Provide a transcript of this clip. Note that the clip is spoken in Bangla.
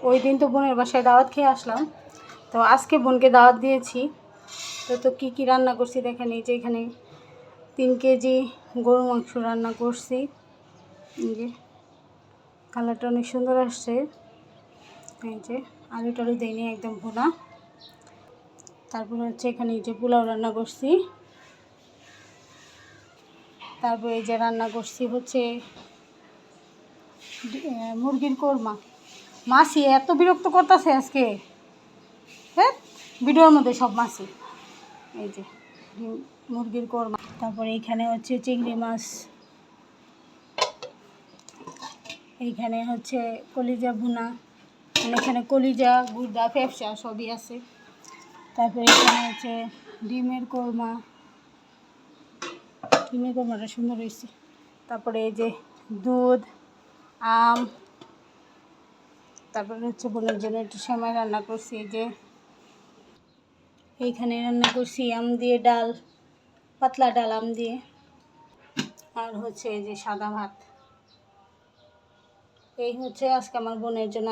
ওই দিন তো বোনের বাসায় দাওয়াত খেয়ে আসলাম, তো আজকে বোনকে দাওয়াত দিয়েছি। তো কী কী রান্না করছি দেখেন। এই যে এখানে 3 কেজি গরু মাংস রান্না করছি। এই যে কালারটা অনেক সুন্দর আসছে। এই যে আলু টালু দিইনি, একদম ভুনা। তারপর হচ্ছে এখানে এই যে পোলাও রান্না করছি। তারপর এই যে রান্না করছি হচ্ছে মুরগির কোরমা। মাছি এত বিরক্ত করতেছে আজকে, হ্যাঁ, ভিডিওর মধ্যে সব মাছি। এই যে মুরগির কোরমা। তারপরে এইখানে হচ্ছে চিংড়ি মাছ, এইখানে হচ্ছে কলিজা ভুনা, এখানে কলিজা গুড়া ফ্যাপসা সবই আছে। তারপরে এখানে হচ্ছে ডিমের কোরমা। ডিমের কোরমাটা সুন্দর হয়েছে। তারপরে এই যে দুধ, আম। তারপরে হচ্ছে বোনের জন্য একটু সেমাই রান্না করছি। এই যে এইখানে রান্না করছি আম দিয়ে ডাল, পাতলা ডাল আম দিয়ে। আর হচ্ছে এই যে সাদা ভাত। এই হচ্ছে আজকে আমার বোনের জন্য